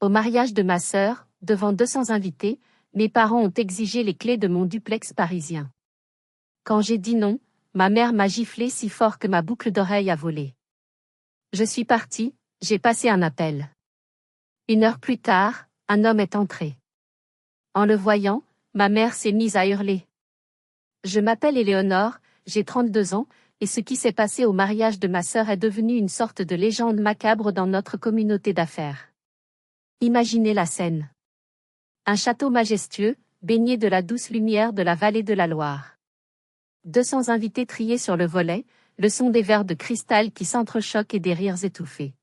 Au mariage de ma sœur, devant 200 invités, mes parents ont exigé les clés de mon duplex parisien. Quand j'ai dit non, ma mère m'a giflé si fort que ma boucle d'oreille a volé. Je suis partie, j'ai passé un appel. 1 heure plus tard, un homme est entré. En le voyant, ma mère s'est mise à hurler. Je m'appelle Éléonore, j'ai 32 ans, et ce qui s'est passé au mariage de ma sœur est devenu une sorte de légende macabre dans notre communauté d'affaires. Imaginez la scène. Un château majestueux, baigné de la douce lumière de la vallée de la Loire. 200 invités triés sur le volet, le son des verres de cristal qui s'entrechoquent et des rires étouffés.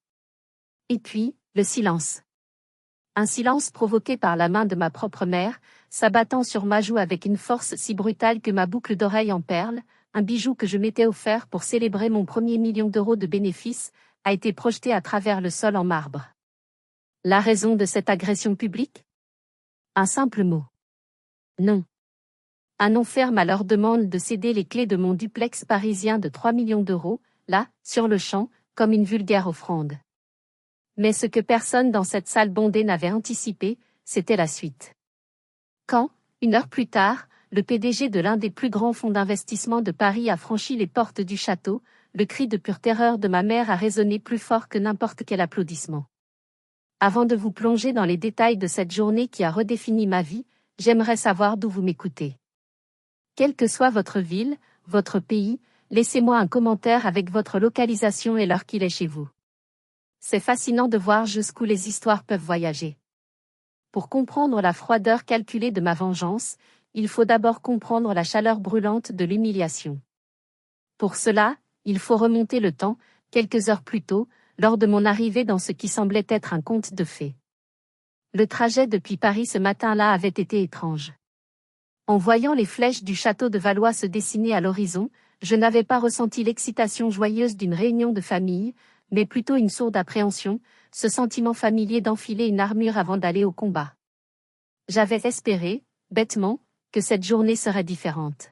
Et puis, le silence. Un silence provoqué par la main de ma propre mère, s'abattant sur ma joue avec une force si brutale que ma boucle d'oreille en perles, un bijou que je m'étais offert pour célébrer mon premier million d'euros de bénéfices, a été projeté à travers le sol en marbre. La raison de cette agression publique ? Un simple mot. Non. Un non ferme à leur demande de céder les clés de mon duplex parisien de 3 millions d'euros, là, sur le champ, comme une vulgaire offrande. Mais ce que personne dans cette salle bondée n'avait anticipé, c'était la suite. Quand, 1 heure plus tard, le PDG de l'un des plus grands fonds d'investissement de Paris a franchi les portes du château, le cri de pure terreur de ma mère a résonné plus fort que n'importe quel applaudissement. Avant de vous plonger dans les détails de cette journée qui a redéfini ma vie, j'aimerais savoir d'où vous m'écoutez. Quelle que soit votre ville, votre pays, laissez-moi un commentaire avec votre localisation et l'heure qu'il est chez vous. C'est fascinant de voir jusqu'où les histoires peuvent voyager. Pour comprendre la froideur calculée de ma vengeance, il faut d'abord comprendre la chaleur brûlante de l'humiliation. Pour cela, il faut remonter le temps, quelques heures plus tôt, lors de mon arrivée dans ce qui semblait être un conte de fées. Le trajet depuis Paris ce matin-là avait été étrange. En voyant les flèches du château de Valois se dessiner à l'horizon, je n'avais pas ressenti l'excitation joyeuse d'une réunion de famille, mais plutôt une sourde appréhension, ce sentiment familier d'enfiler une armure avant d'aller au combat. J'avais espéré, bêtement, que cette journée serait différente.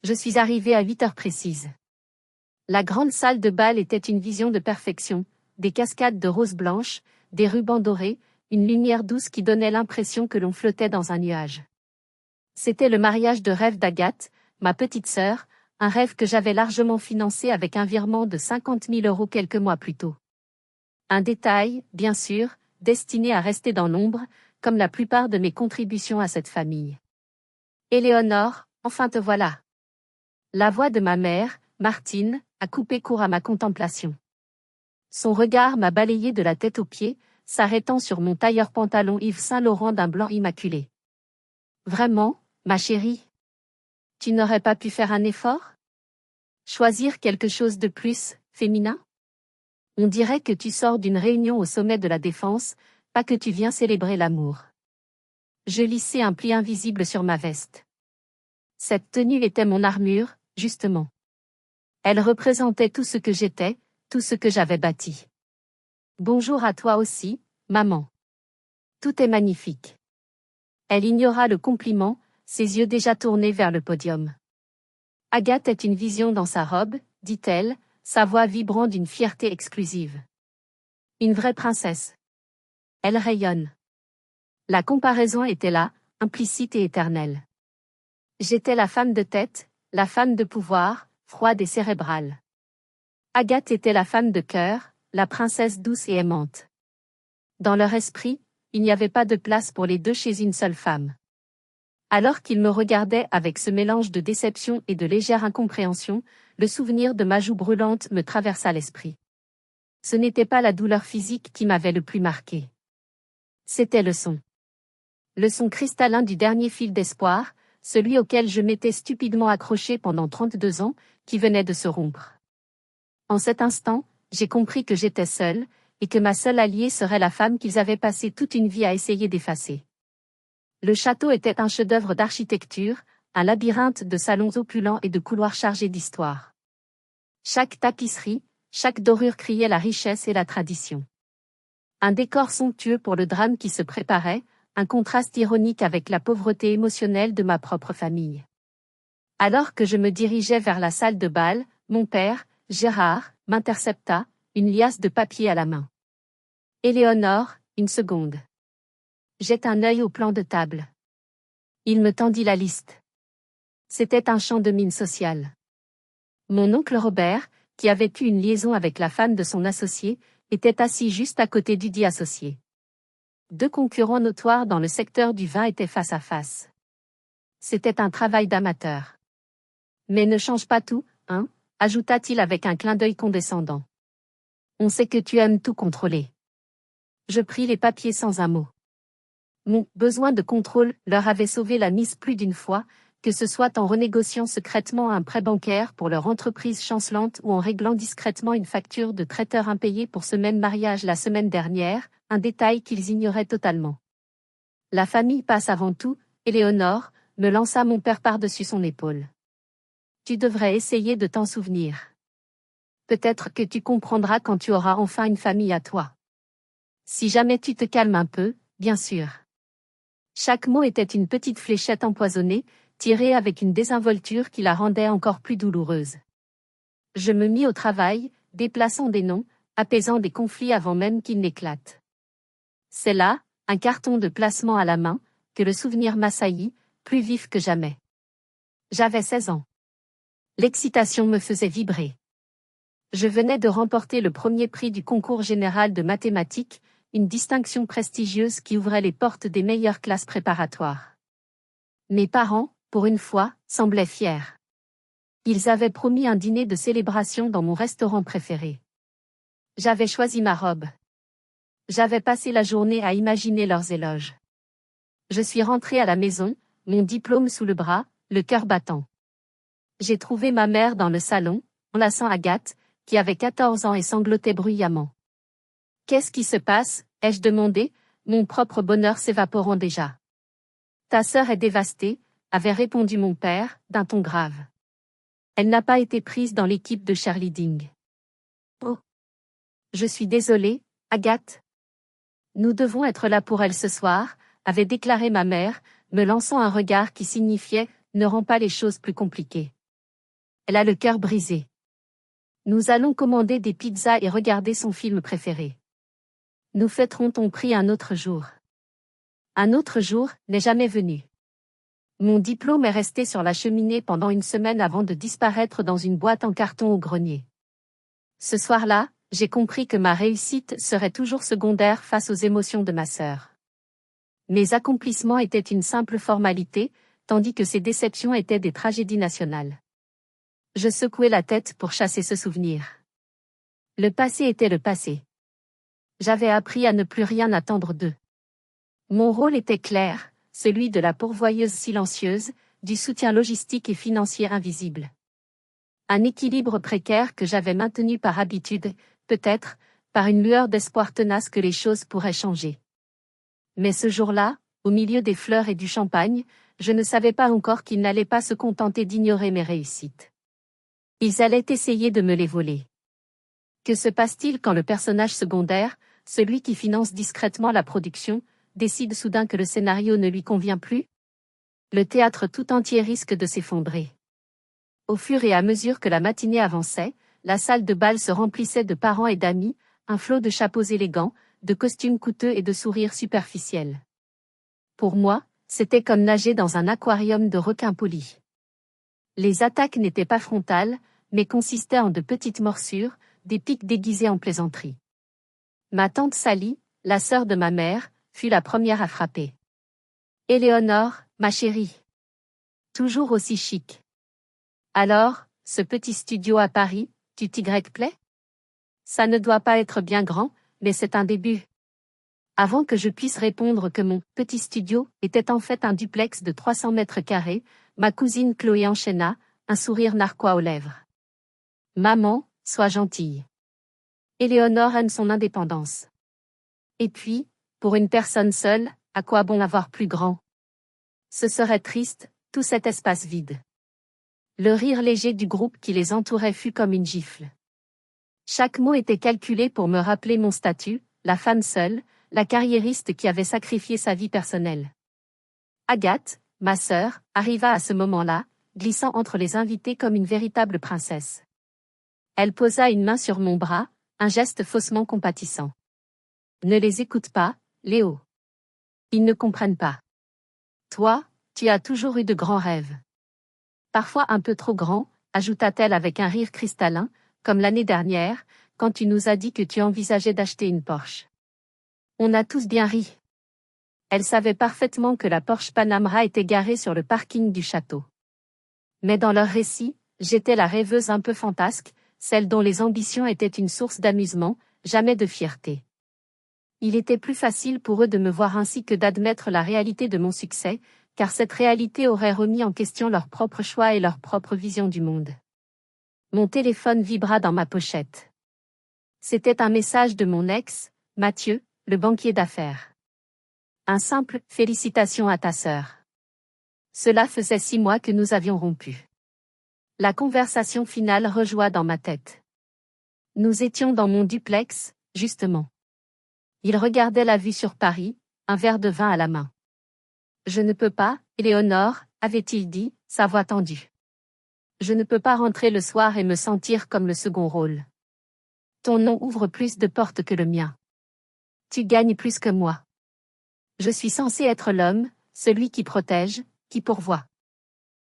Je suis arrivée à 8 heures précises. La grande salle de bal était une vision de perfection, des cascades de roses blanches, des rubans dorés, une lumière douce qui donnait l'impression que l'on flottait dans un nuage. C'était le mariage de rêve d'Agathe, ma petite sœur, un rêve que j'avais largement financé avec un virement de 50 000 € quelques mois plus tôt. Un détail, bien sûr, destiné à rester dans l'ombre, comme la plupart de mes contributions à cette famille. Éléonore, enfin te voilà. La voix de ma mère, Martine, a coupé court à ma contemplation. Son regard m'a balayé de la tête aux pieds, s'arrêtant sur mon tailleur pantalon Yves Saint Laurent d'un blanc immaculé. Vraiment, ma chérie? Tu n'aurais pas pu faire un effort? Choisir quelque chose de plus, féminin? On dirait que tu sors d'une réunion au sommet de la Défense, pas que tu viens célébrer l'amour. Je lissai un pli invisible sur ma veste. Cette tenue était mon armure, justement. Elle représentait tout ce que j'étais, tout ce que j'avais bâti. Bonjour à toi aussi, maman. Tout est magnifique. Elle ignora le compliment, ses yeux déjà tournés vers le podium. Agathe est une vision dans sa robe, dit-elle, sa voix vibrant d'une fierté exclusive. Une vraie princesse. Elle rayonne. La comparaison était là, implicite et éternelle. J'étais la femme de tête, la femme de pouvoir, froide et cérébrale. Agathe était la femme de cœur, la princesse douce et aimante. Dans leur esprit, il n'y avait pas de place pour les deux chez une seule femme. Alors qu'ils me regardaient avec ce mélange de déception et de légère incompréhension, le souvenir de ma joue brûlante me traversa l'esprit. Ce n'était pas la douleur physique qui m'avait le plus marqué. C'était le son. Le son cristallin du dernier fil d'espoir, celui auquel je m'étais stupidement accroché pendant 32 ans, qui venait de se rompre. En cet instant, j'ai compris que j'étais seule, et que ma seule alliée serait la femme qu'ils avaient passé toute une vie à essayer d'effacer. Le château était un chef-d'œuvre d'architecture, un labyrinthe de salons opulents et de couloirs chargés d'histoire. Chaque tapisserie, chaque dorure criait la richesse et la tradition. Un décor somptueux pour le drame qui se préparait, un contraste ironique avec la pauvreté émotionnelle de ma propre famille. Alors que je me dirigeais vers la salle de bal, mon père, Gérard, m'intercepta, une liasse de papier à la main. Éléonore, une seconde. Jette un œil au plan de table. Il me tendit la liste. C'était un champ de mine sociale. Mon oncle Robert, qui avait eu une liaison avec la femme de son associé, était assis juste à côté du dit associé. Deux concurrents notoires dans le secteur du vin étaient face à face. C'était un travail d'amateur. Mais ne change pas tout, hein, ajouta-t-il avec un clin d'œil condescendant. On sait que tu aimes tout contrôler. Je pris les papiers sans un mot. Mon besoin de contrôle leur avait sauvé la mise plus d'une fois, que ce soit en renégociant secrètement un prêt bancaire pour leur entreprise chancelante ou en réglant discrètement une facture de traiteur impayée pour ce même mariage la semaine dernière, un détail qu'ils ignoraient totalement. La famille passe avant tout, Éléonore, me lança mon père par-dessus son épaule. Tu devrais essayer de t'en souvenir. Peut-être que tu comprendras quand tu auras enfin une famille à toi. Si jamais tu te calmes un peu, bien sûr. Chaque mot était une petite fléchette empoisonnée, tirée avec une désinvolture qui la rendait encore plus douloureuse. Je me mis au travail, déplaçant des noms, apaisant des conflits avant même qu'ils n'éclatent. C'est là, un carton de placement à la main, que le souvenir m'assaillit, plus vif que jamais. J'avais 16 ans. L'excitation me faisait vibrer. Je venais de remporter le premier prix du concours général de mathématiques, une distinction prestigieuse qui ouvrait les portes des meilleures classes préparatoires. Mes parents, pour une fois, semblaient fiers. Ils avaient promis un dîner de célébration dans mon restaurant préféré. J'avais choisi ma robe. J'avais passé la journée à imaginer leurs éloges. Je suis rentrée à la maison, mon diplôme sous le bras, le cœur battant. J'ai trouvé ma mère dans le salon, enlaçant Agathe, qui avait 14 ans et sanglotait bruyamment. « Qu'est-ce qui se passe ?» ai-je demandé, mon propre bonheur s'évaporant déjà. « Ta sœur est dévastée », avait répondu mon père, d'un ton grave. Elle n'a pas été prise dans l'équipe de cheerleading. Oh. Je suis désolée, Agathe. Nous devons être là pour elle ce soir, avait déclaré ma mère, me lançant un regard qui signifiait « ne rends pas les choses plus compliquées ». Elle a le cœur brisé. Nous allons commander des pizzas et regarder son film préféré. Nous fêterons ton prix un autre jour. Un autre jour n'est jamais venu. Mon diplôme est resté sur la cheminée pendant une semaine avant de disparaître dans une boîte en carton au grenier. Ce soir-là, j'ai compris que ma réussite serait toujours secondaire face aux émotions de ma sœur. Mes accomplissements étaient une simple formalité, tandis que ses déceptions étaient des tragédies nationales. Je secouai la tête pour chasser ce souvenir. Le passé était le passé. J'avais appris à ne plus rien attendre d'eux. Mon rôle était clair, celui de la pourvoyeuse silencieuse, du soutien logistique et financier invisible. Un équilibre précaire que j'avais maintenu par habitude, peut-être, par une lueur d'espoir tenace que les choses pourraient changer. Mais ce jour-là, au milieu des fleurs et du champagne, je ne savais pas encore qu'ils n'allaient pas se contenter d'ignorer mes réussites. Ils allaient essayer de me les voler. Que se passe-t-il quand le personnage secondaire, celui qui finance discrètement la production, décide soudain que le scénario ne lui convient plus? Le théâtre tout entier risque de s'effondrer. Au fur et à mesure que la matinée avançait, la salle de bal se remplissait de parents et d'amis, un flot de chapeaux élégants, de costumes coûteux et de sourires superficiels. Pour moi, c'était comme nager dans un aquarium de requins polis. Les attaques n'étaient pas frontales, mais consistaient en de petites morsures, des pics déguisés en plaisanterie. Ma tante Sally, la sœur de ma mère, fut la première à frapper. « Éléonore, ma chérie. Toujours aussi chic. Alors, ce petit studio à Paris, tu t'y plais? Ça ne doit pas être bien grand, mais c'est un début. » Avant que je puisse répondre que mon petit studio était en fait un duplex de 300 mètres carrés, ma cousine Chloé enchaîna, un sourire narquois aux lèvres. « Maman, sois gentille. Éléonore aime son indépendance. Et puis, pour une personne seule, à quoi bon avoir plus grand? Ce serait triste, tout cet espace vide. » Le rire léger du groupe qui les entourait fut comme une gifle. Chaque mot était calculé pour me rappeler mon statut, la femme seule, la carriériste qui avait sacrifié sa vie personnelle. Agathe, ma sœur, arriva à ce moment-là, glissant entre les invités comme une véritable princesse. Elle posa une main sur mon bras, un geste faussement compatissant. « Ne les écoute pas, Léo. Ils ne comprennent pas. Toi, tu as toujours eu de grands rêves. Parfois un peu trop grands, ajouta-t-elle avec un rire cristallin, comme l'année dernière, quand tu nous as dit que tu envisageais d'acheter une Porsche. On a tous bien ri. Elle savait parfaitement que la Porsche Panamera était garée sur le parking du château. Mais dans leur récit, j'étais la rêveuse un peu fantasque, celle dont les ambitions étaient une source d'amusement, jamais de fierté. Il était plus facile pour eux de me voir ainsi que d'admettre la réalité de mon succès, car cette réalité aurait remis en question leur propre choix et leur propre vision du monde. Mon téléphone vibra dans ma pochette. C'était un message de mon ex, Mathieu, le banquier d'affaires. Un simple « félicitations à ta sœur ». Cela faisait 6 mois que nous avions rompu. La conversation finale rejoua dans ma tête. Nous étions dans mon duplex, justement. Il regardait la vue sur Paris, un verre de vin à la main. Je ne peux pas, Éléonore, avait-il dit, sa voix tendue. Je ne peux pas rentrer le soir et me sentir comme le second rôle. Ton nom ouvre plus de portes que le mien. Tu gagnes plus que moi. Je suis censé être l'homme, celui qui protège, qui pourvoit.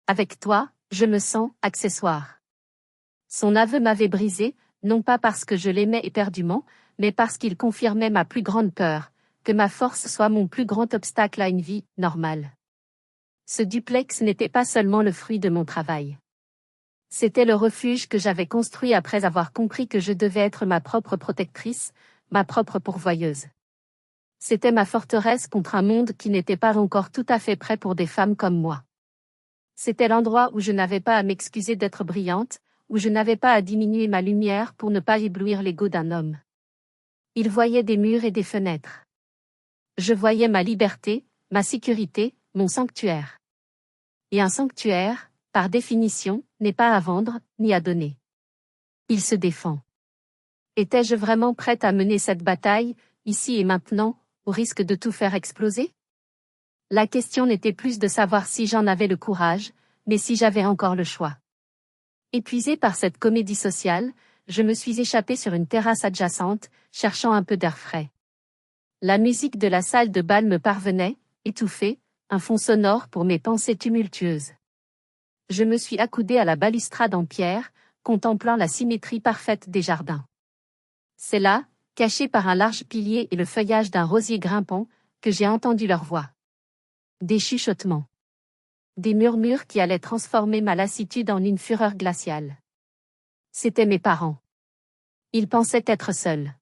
Avec toi, je me sens accessoire. Son aveu m'avait brisé, non pas parce que je l'aimais éperdument, mais parce qu'il confirmait ma plus grande peur, que ma force soit mon plus grand obstacle à une vie normale. Ce duplex n'était pas seulement le fruit de mon travail. C'était le refuge que j'avais construit après avoir compris que je devais être ma propre protectrice, ma propre pourvoyeuse. C'était ma forteresse contre un monde qui n'était pas encore tout à fait prêt pour des femmes comme moi. C'était l'endroit où je n'avais pas à m'excuser d'être brillante, où je n'avais pas à diminuer ma lumière pour ne pas éblouir l'ego d'un homme. Il voyait des murs et des fenêtres. Je voyais ma liberté, ma sécurité, mon sanctuaire. Et un sanctuaire, par définition, n'est pas à vendre, ni à donner. Il se défend. Étais-je vraiment prête à mener cette bataille, ici et maintenant, au risque de tout faire exploser? La question n'était plus de savoir si j'en avais le courage, mais si j'avais encore le choix. Épuisée par cette comédie sociale, je me suis échappée sur une terrasse adjacente, cherchant un peu d'air frais. La musique de la salle de bal me parvenait, étouffée, un fond sonore pour mes pensées tumultueuses. Je me suis accoudée à la balustrade en pierre, contemplant la symétrie parfaite des jardins. C'est là, caché par un large pilier et le feuillage d'un rosier grimpant, que j'ai entendu leur voix. Des chuchotements. Des murmures qui allaient transformer ma lassitude en une fureur glaciale. C'étaient mes parents. Ils pensaient être seuls.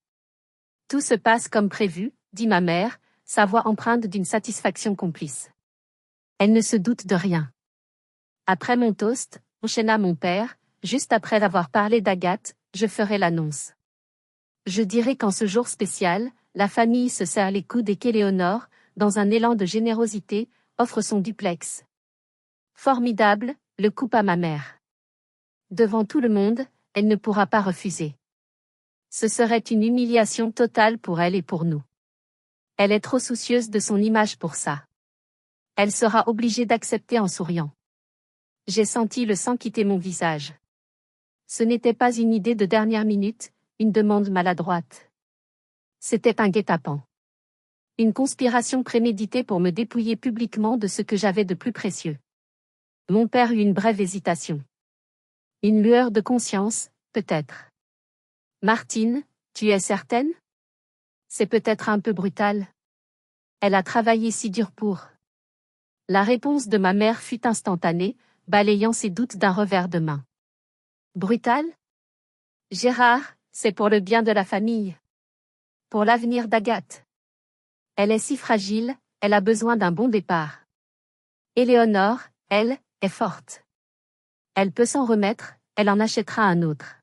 Tout se passe comme prévu, dit ma mère, sa voix empreinte d'une satisfaction complice. Elle ne se doute de rien. Après mon toast, enchaîna mon père, juste après avoir parlé d'Agathe, je ferai l'annonce. Je dirai qu'en ce jour spécial, la famille se serre les coudes et qu'Éléonore, dans un élan de générosité, offre son duplex. Formidable, le coupe à ma mère. Devant tout le monde, elle ne pourra pas refuser. Ce serait une humiliation totale pour elle et pour nous. Elle est trop soucieuse de son image pour ça. Elle sera obligée d'accepter en souriant. J'ai senti le sang quitter mon visage. Ce n'était pas une idée de dernière minute, une demande maladroite. C'était un guet-apens. Une conspiration préméditée pour me dépouiller publiquement de ce que j'avais de plus précieux. Mon père eut une brève hésitation. Une lueur de conscience, peut-être. Martine, tu es certaine? C'est peut-être un peu brutal. Elle a travaillé si dur pour. La réponse de ma mère fut instantanée, balayant ses doutes d'un revers de main. Brutal? Gérard, c'est pour le bien de la famille. Pour l'avenir d'Agathe. Elle est si fragile, elle a besoin d'un bon départ. Éléonore, elle, est forte. Elle peut s'en remettre, elle en achètera un autre.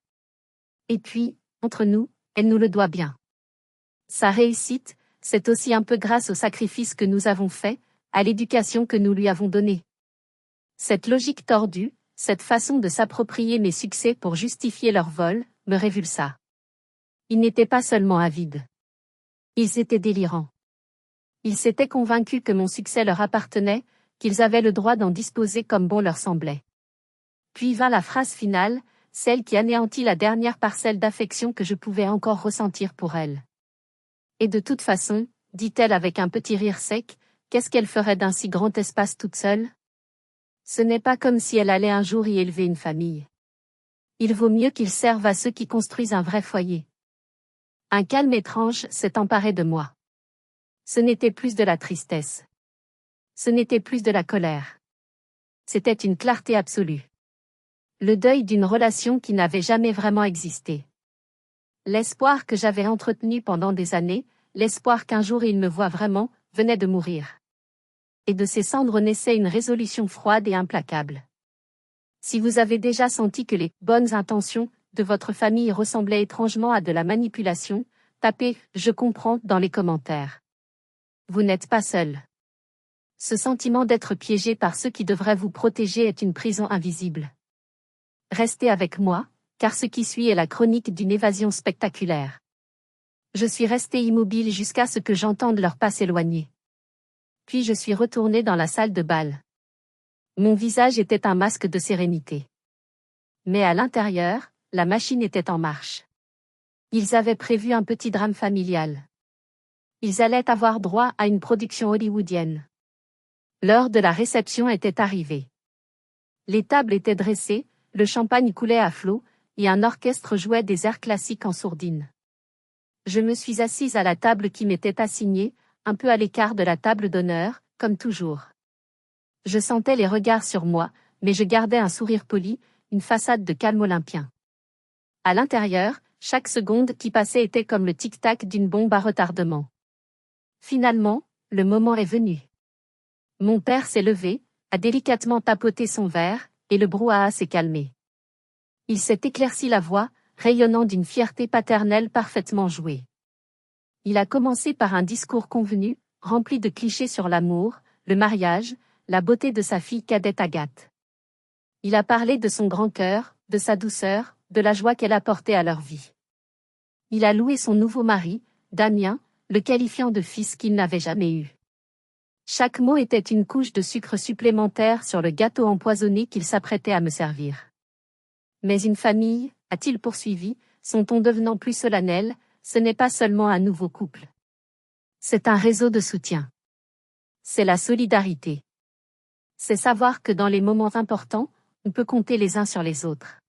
Et puis, entre nous, elle nous le doit bien. Sa réussite, c'est aussi un peu grâce au sacrifice que nous avons fait, à l'éducation que nous lui avons donnée. Cette logique tordue, cette façon de s'approprier mes succès pour justifier leur vol, me révulsa. Ils n'étaient pas seulement avides. Ils étaient délirants. Ils s'étaient convaincus que mon succès leur appartenait, qu'ils avaient le droit d'en disposer comme bon leur semblait. Puis vint la phrase finale, celle qui anéantit la dernière parcelle d'affection que je pouvais encore ressentir pour elle. Et de toute façon, dit-elle avec un petit rire sec, qu'est-ce qu'elle ferait d'un si grand espace toute seule? Ce n'est pas comme si elle allait un jour y élever une famille. Il vaut mieux qu'il serve à ceux qui construisent un vrai foyer. Un calme étrange s'est emparé de moi. Ce n'était plus de la tristesse. Ce n'était plus de la colère. C'était une clarté absolue. Le deuil d'une relation qui n'avait jamais vraiment existé. L'espoir que j'avais entretenu pendant des années, l'espoir qu'un jour il me voit vraiment, venait de mourir. Et de ses cendres naissait une résolution froide et implacable. Si vous avez déjà senti que les « bonnes intentions » de votre famille ressemblaient étrangement à de la manipulation, tapez « je comprends » dans les commentaires. Vous n'êtes pas seul. Ce sentiment d'être piégé par ceux qui devraient vous protéger est une prison invisible. Restez avec moi, car ce qui suit est la chronique d'une évasion spectaculaire. Je suis resté immobile jusqu'à ce que j'entende leur pas s'éloigner. Puis je suis retourné dans la salle de bal. Mon visage était un masque de sérénité. Mais à l'intérieur, la machine était en marche. Ils avaient prévu un petit drame familial. Ils allaient avoir droit à une production hollywoodienne. L'heure de la réception était arrivée. Les tables étaient dressées, le champagne coulait à flots, et un orchestre jouait des airs classiques en sourdine. Je me suis assise à la table qui m'était assignée, un peu à l'écart de la table d'honneur, comme toujours. Je sentais les regards sur moi, mais je gardais un sourire poli, une façade de calme olympien. À l'intérieur, chaque seconde qui passait était comme le tic-tac d'une bombe à retardement. Finalement, le moment est venu. Mon père s'est levé, a délicatement tapoté son verre, et le brouhaha s'est calmé. Il s'est éclairci la voix, rayonnant d'une fierté paternelle parfaitement jouée. Il a commencé par un discours convenu, rempli de clichés sur l'amour, le mariage, la beauté de sa fille cadette Agathe. Il a parlé de son grand cœur, de sa douceur, de la joie qu'elle apportait à leur vie. Il a loué son nouveau mari, Damien, le qualifiant de fils qu'il n'avait jamais eu. Chaque mot était une couche de sucre supplémentaire sur le gâteau empoisonné qu'il s'apprêtait à me servir. Mais une famille, a-t-il poursuivi, son ton devenant plus solennel, ce n'est pas seulement un nouveau couple. C'est un réseau de soutien. C'est la solidarité. C'est savoir que dans les moments importants, on peut compter les uns sur les autres.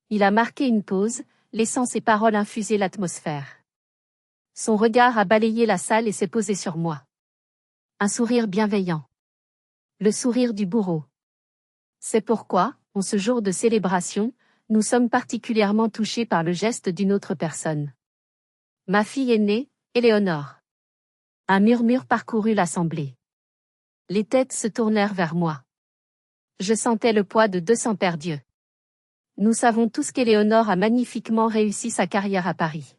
Il a marqué une pause, laissant ses paroles infuser l'atmosphère. Son regard a balayé la salle et s'est posé sur moi. Un sourire bienveillant. Le sourire du bourreau. C'est pourquoi, en ce jour de célébration, nous sommes particulièrement touchés par le geste d'une autre personne. Ma fille aînée, Éléonore. Un murmure parcourut l'assemblée. Les têtes se tournèrent vers moi. Je sentais le poids de 200 perdus. Nous savons tous qu'Éléonore a magnifiquement réussi sa carrière à Paris.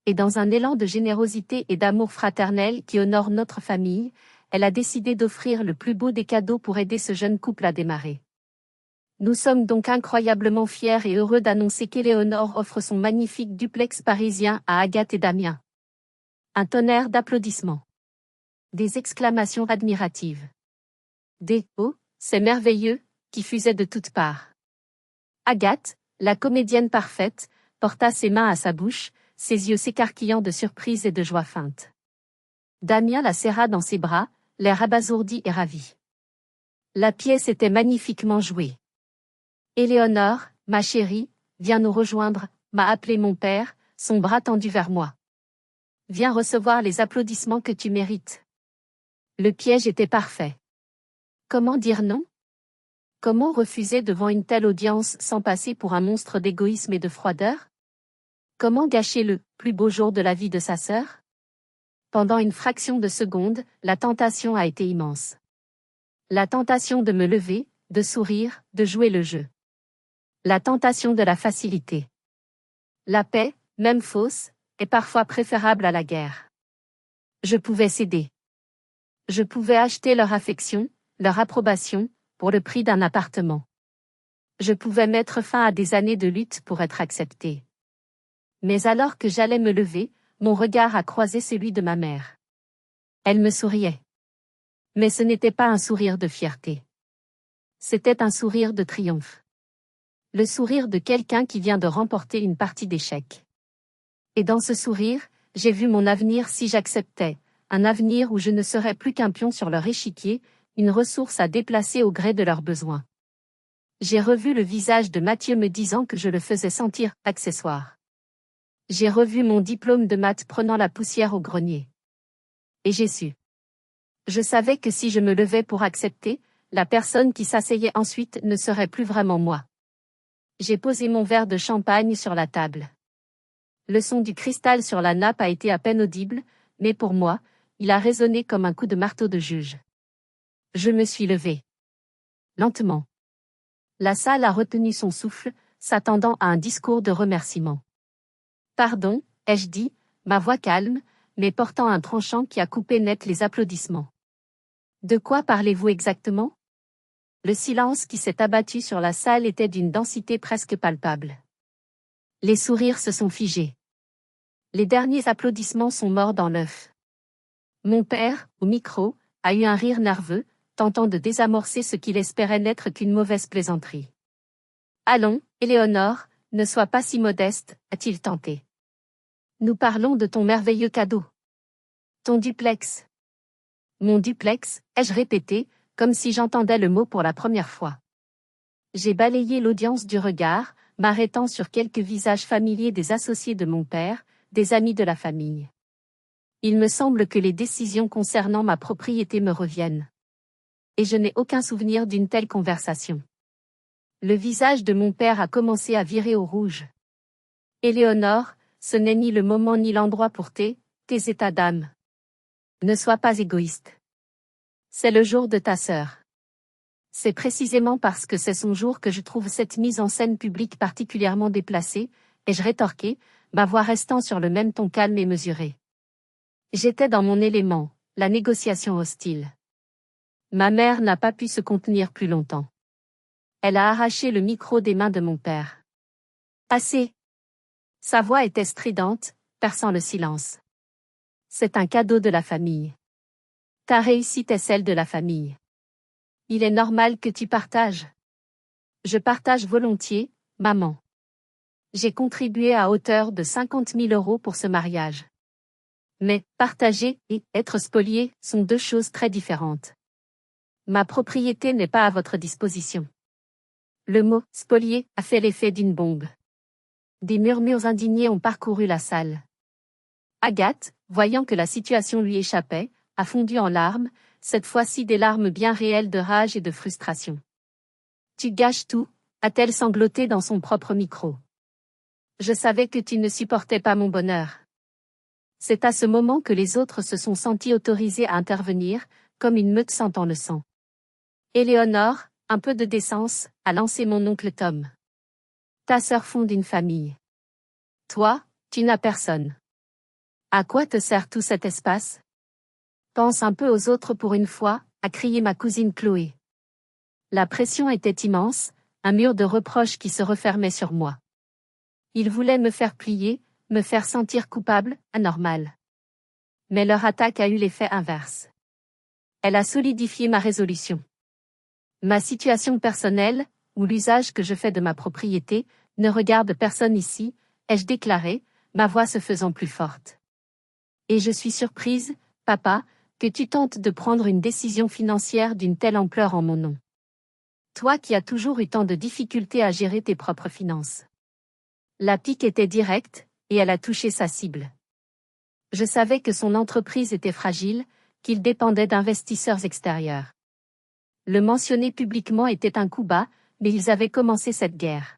Et dans un élan de générosité et d'amour fraternel qui honore notre famille, elle a décidé d'offrir le plus beau des cadeaux pour aider ce jeune couple à démarrer. Nous sommes donc incroyablement fiers et heureux d'annoncer qu'Éléonore offre son magnifique duplex parisien à Agathe et Damien. Un tonnerre d'applaudissements. Des exclamations admiratives. Des « oh, c'est merveilleux » qui fusaient de toutes parts. Agathe, la comédienne parfaite, porta ses mains à sa bouche, ses yeux s'écarquillant de surprise et de joie feinte. Damien la serra dans ses bras, l'air abasourdi et ravi. La pièce était magnifiquement jouée. Éléonore, ma chérie, viens nous rejoindre, m'a appelé mon père, son bras tendu vers moi. Viens recevoir les applaudissements que tu mérites. Le piège était parfait. Comment dire non? Comment refuser devant une telle audience sans passer pour un monstre d'égoïsme et de froideur? Comment gâcher le plus beau jour de la vie de sa sœur? Pendant une fraction de seconde, la tentation a été immense. La tentation de me lever, de sourire, de jouer le jeu. La tentation de la facilité. La paix, même fausse, est parfois préférable à la guerre. Je pouvais céder. Je pouvais acheter leur affection, leur approbation, pour le prix d'un appartement. Je pouvais mettre fin à des années de lutte pour être accepté. Mais alors que j'allais me lever, mon regard a croisé celui de ma mère. Elle me souriait. Mais ce n'était pas un sourire de fierté. C'était un sourire de triomphe. Le sourire de quelqu'un qui vient de remporter une partie d'échecs. Et dans ce sourire, J'ai vu mon avenir si j'acceptais, un avenir où je ne serais plus qu'un pion sur leur échiquier, une ressource à déplacer au gré de leurs besoins. J'ai revu le visage de Mathieu me disant que je le faisais sentir accessoire. J'ai revu mon diplôme de maths prenant la poussière au grenier. Et j'ai su. Je savais que si je me levais pour accepter, la personne qui s'asseyait ensuite ne serait plus vraiment moi. J'ai posé mon verre de champagne sur la table. Le son du cristal sur la nappe a été à peine audible, mais pour moi, il a résonné comme un coup de marteau de juge. Je me suis levée. Lentement. La salle a retenu son souffle, s'attendant à un discours de remerciement. Pardon, ai-je dit, ma voix calme, mais portant un tranchant qui a coupé net les applaudissements. De quoi parlez-vous exactement? Le silence qui s'est abattu sur la salle était d'une densité presque palpable. Les sourires se sont figés. Les derniers applaudissements sont morts dans l'œuf. Mon père, au micro, a eu un rire nerveux, tentant de désamorcer ce qu'il espérait n'être qu'une mauvaise plaisanterie. Allons, Éléonore, ne sois pas si modeste, a-t-il tenté. Nous parlons de ton merveilleux cadeau. Ton duplex. Mon duplex, ai-je répété, comme si j'entendais le mot pour la première fois. J'ai balayé l'audience du regard, m'arrêtant sur quelques visages familiers des associés de mon père, des amis de la famille. Il me semble que les décisions concernant ma propriété me reviennent. Et je n'ai aucun souvenir d'une telle conversation. Le visage de mon père a commencé à virer au rouge. Éléonore, ce n'est ni le moment ni l'endroit pour tes états d'âme. Ne sois pas égoïste. C'est le jour de ta sœur. C'est précisément parce que c'est son jour que je trouve cette mise en scène publique particulièrement déplacée, ai-je rétorqué, ma voix restant sur le même ton calme et mesuré. J'étais dans mon élément, la négociation hostile. Ma mère n'a pas pu se contenir plus longtemps. Elle a arraché le micro des mains de mon père. Assez. Sa voix était stridente, perçant le silence. C'est un cadeau de la famille. Ta réussite est celle de la famille. Il est normal que tu partages. Je partage volontiers, maman. J'ai contribué à hauteur de 50 000 € pour ce mariage. Mais, partager et être spolié sont deux choses très différentes. Ma propriété n'est pas à votre disposition. Le mot « spolié » a fait l'effet d'une bombe. Des murmures indignés ont parcouru la salle. Agathe, voyant que la situation lui échappait, a fondu en larmes, cette fois-ci des larmes bien réelles de rage et de frustration. Tu gâches tout, a-t-elle sangloté dans son propre micro. Je savais que tu ne supportais pas mon bonheur. C'est à ce moment que les autres se sont sentis autorisés à intervenir, comme une meute sentant le sang. Éléonore, un peu de décence, a lancé mon oncle Tom. Ta sœur fonde une famille. Toi, tu n'as personne. À quoi te sert tout cet espace? Pense un peu aux autres pour une fois, a crié ma cousine Chloé. La pression était immense, un mur de reproches qui se refermait sur moi. Ils voulaient me faire plier, me faire sentir coupable, anormal. Mais leur attaque a eu l'effet inverse. Elle a solidifié ma résolution. Ma situation personnelle, ou l'usage que je fais de ma propriété, ne regarde personne ici, ai-je déclaré, ma voix se faisant plus forte. Et je suis surprise, papa, que tu tentes de prendre une décision financière d'une telle ampleur en mon nom. Toi qui as toujours eu tant de difficultés à gérer tes propres finances. La pique était directe, et elle a touché sa cible. Je savais que son entreprise était fragile, qu'il dépendait d'investisseurs extérieurs. Le mentionner publiquement était un coup bas, mais ils avaient commencé cette guerre.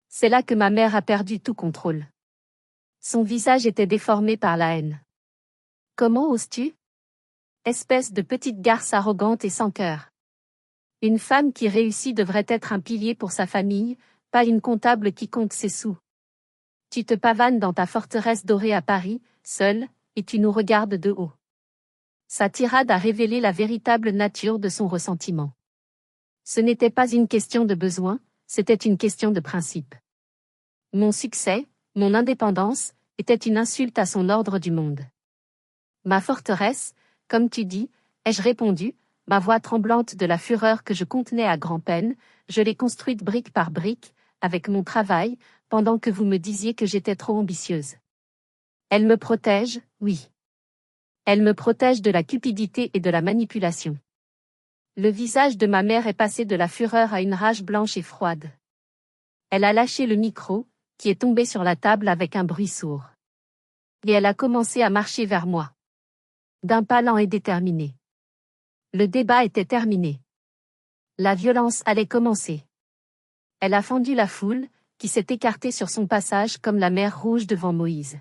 C'est là que ma mère a perdu tout contrôle. Son visage était déformé par la haine. Comment oses-tu? Espèce de petite garce arrogante et sans cœur. Une femme qui réussit devrait être un pilier pour sa famille, pas une comptable qui compte ses sous. Tu te pavanes dans ta forteresse dorée à Paris, seule, et tu nous regardes de haut. Sa tirade a révélé la véritable nature de son ressentiment. Ce n'était pas une question de besoin, c'était une question de principe. Mon succès, mon indépendance, était une insulte à son ordre du monde. Ma forteresse, comme tu dis, ai-je répondu, ma voix tremblante de la fureur que je contenais à grand-peine, je l'ai construite brique par brique, avec mon travail, pendant que vous me disiez que j'étais trop ambitieuse. Elle me protège, oui. Elle me protège de la cupidité et de la manipulation. Le visage de ma mère est passé de la fureur à une rage blanche et froide. Elle a lâché le micro, qui est tombé sur la table avec un bruit sourd. Et elle a commencé à marcher vers moi. D'un pas lent et déterminé. Le débat était terminé. La violence allait commencer. Elle a fendu la foule, qui s'est écartée sur son passage comme la mer Rouge devant Moïse.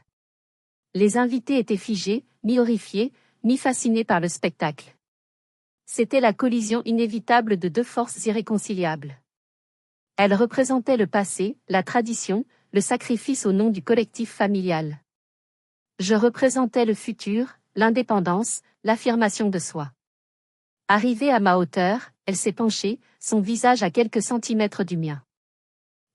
Les invités étaient figés, mi-horrifiés, mi-fascinés par le spectacle. C'était la collision inévitable de deux forces irréconciliables. Elle représentait le passé, la tradition, le sacrifice au nom du collectif familial. Je représentais le futur, l'indépendance, l'affirmation de soi. Arrivée à ma hauteur, elle s'est penchée, son visage à quelques centimètres du mien.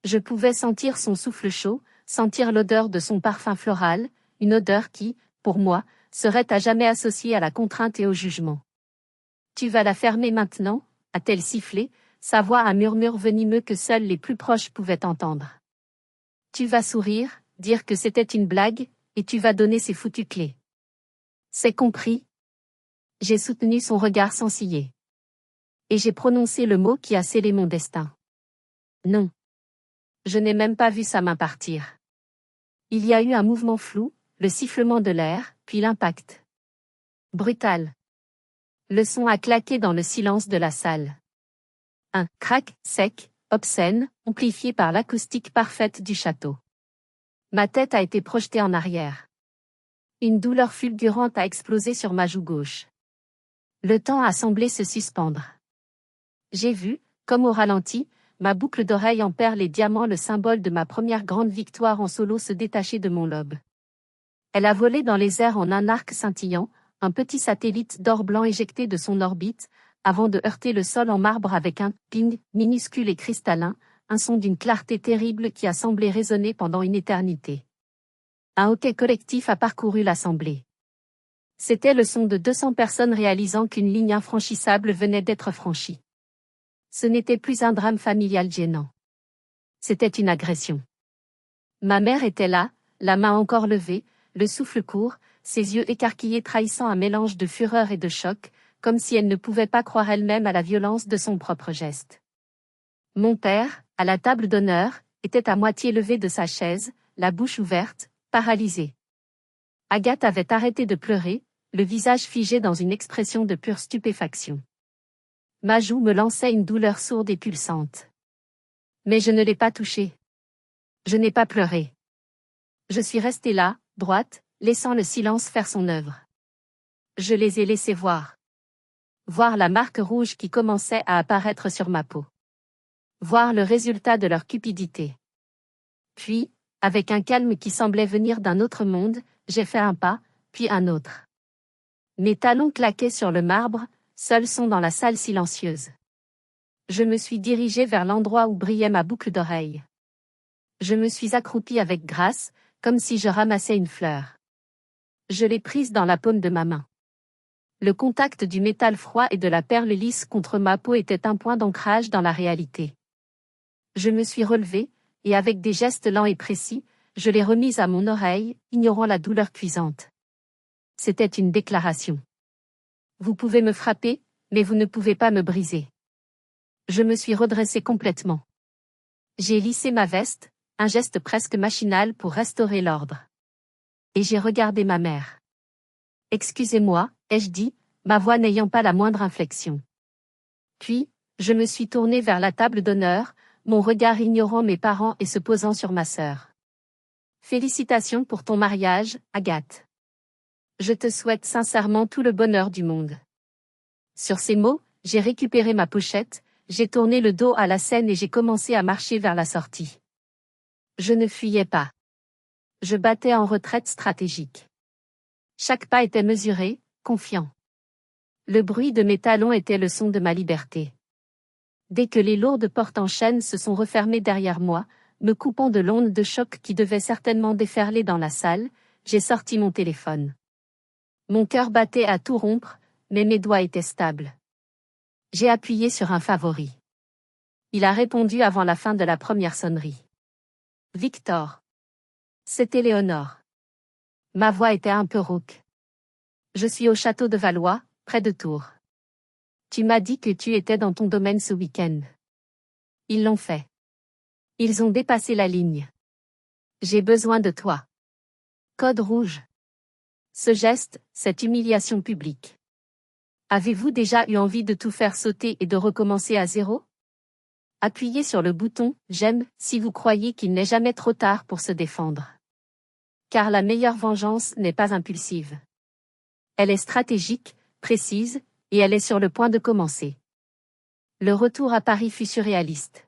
Je pouvais sentir son souffle chaud, sentir l'odeur de son parfum floral, une odeur qui, pour moi, serait à jamais associée à la contrainte et au jugement. « Tu vas la fermer maintenant » a-t-elle sifflé, sa voix un murmure venimeux que seuls les plus proches pouvaient entendre. « Tu vas sourire, dire que c'était une blague, et tu vas donner ces foutues clés. » C'est compris. J'ai soutenu son regard sans ciller. Et j'ai prononcé le mot qui a scellé mon destin. Non. Je n'ai même pas vu sa main partir. Il y a eu un mouvement flou, le sifflement de l'air, puis l'impact. Brutal. Le son a claqué dans le silence de la salle. Un crack sec, obscène, amplifié par l'acoustique parfaite du château. Ma tête a été projetée en arrière. Une douleur fulgurante a explosé sur ma joue gauche. Le temps a semblé se suspendre. J'ai vu, comme au ralenti, ma boucle d'oreille en perles et diamants, le symbole de ma première grande victoire en solo, se détacher de mon lobe. Elle a volé dans les airs en un arc scintillant, un petit satellite d'or blanc éjecté de son orbite, avant de heurter le sol en marbre avec un ping minuscule et cristallin, un son d'une clarté terrible qui a semblé résonner pendant une éternité. Un hoquet collectif a parcouru l'assemblée. C'était le son de 200 personnes réalisant qu'une ligne infranchissable venait d'être franchie. Ce n'était plus un drame familial gênant. C'était une agression. Ma mère était là, la main encore levée, le souffle court, ses yeux écarquillés trahissant un mélange de fureur et de choc, comme si elle ne pouvait pas croire elle-même à la violence de son propre geste. Mon père, à la table d'honneur, était à moitié levé de sa chaise, la bouche ouverte, paralysé. Agathe avait arrêté de pleurer, le visage figé dans une expression de pure stupéfaction. Ma joue me lançait une douleur sourde et pulsante. Mais je ne l'ai pas touchée. Je n'ai pas pleuré. Je suis restée là, droite, laissant le silence faire son œuvre. Je les ai laissés voir. Voir la marque rouge qui commençait à apparaître sur ma peau. Voir le résultat de leur cupidité. Puis, avec un calme qui semblait venir d'un autre monde, j'ai fait un pas, puis un autre. Mes talons claquaient sur le marbre, seul son dans la salle silencieuse. Je me suis dirigée vers l'endroit où brillait ma boucle d'oreille. Je me suis accroupie avec grâce, comme si je ramassais une fleur. Je l'ai prise dans la paume de ma main. Le contact du métal froid et de la perle lisse contre ma peau était un point d'ancrage dans la réalité. Je me suis relevée, et avec des gestes lents et précis, je l'ai remise à mon oreille, ignorant la douleur cuisante. C'était une déclaration. Vous pouvez me frapper, mais vous ne pouvez pas me briser. Je me suis redressée complètement. J'ai lissé ma veste, un geste presque machinal pour restaurer l'ordre. Et j'ai regardé ma mère. Excusez-moi, ai-je dit, ma voix n'ayant pas la moindre inflexion. Puis, je me suis tournée vers la table d'honneur, mon regard ignorant mes parents et se posant sur ma sœur. Félicitations pour ton mariage, Agathe. Je te souhaite sincèrement tout le bonheur du monde. Sur ces mots, j'ai récupéré ma pochette, j'ai tourné le dos à la scène et j'ai commencé à marcher vers la sortie. Je ne fuyais pas. Je battais en retraite stratégique. Chaque pas était mesuré, confiant. Le bruit de mes talons était le son de ma liberté. Dès que les lourdes portes en chêne se sont refermées derrière moi, me coupant de l'onde de choc qui devait certainement déferler dans la salle, j'ai sorti mon téléphone. Mon cœur battait à tout rompre, mais mes doigts étaient stables. J'ai appuyé sur un favori. Il a répondu avant la fin de la première sonnerie. Victor. C'était Léonore. Ma voix était un peu rauque. Je suis au château de Valois, près de Tours. Tu m'as dit que tu étais dans ton domaine ce week-end. Ils l'ont fait. Ils ont dépassé la ligne. J'ai besoin de toi. Code rouge. Ce geste, cette humiliation publique. Avez-vous déjà eu envie de tout faire sauter et de recommencer à zéro? Appuyez sur le bouton « J'aime » si vous croyez qu'il n'est jamais trop tard pour se défendre. Car la meilleure vengeance n'est pas impulsive. Elle est stratégique, précise, et elle est sur le point de commencer. Le retour à Paris fut surréaliste.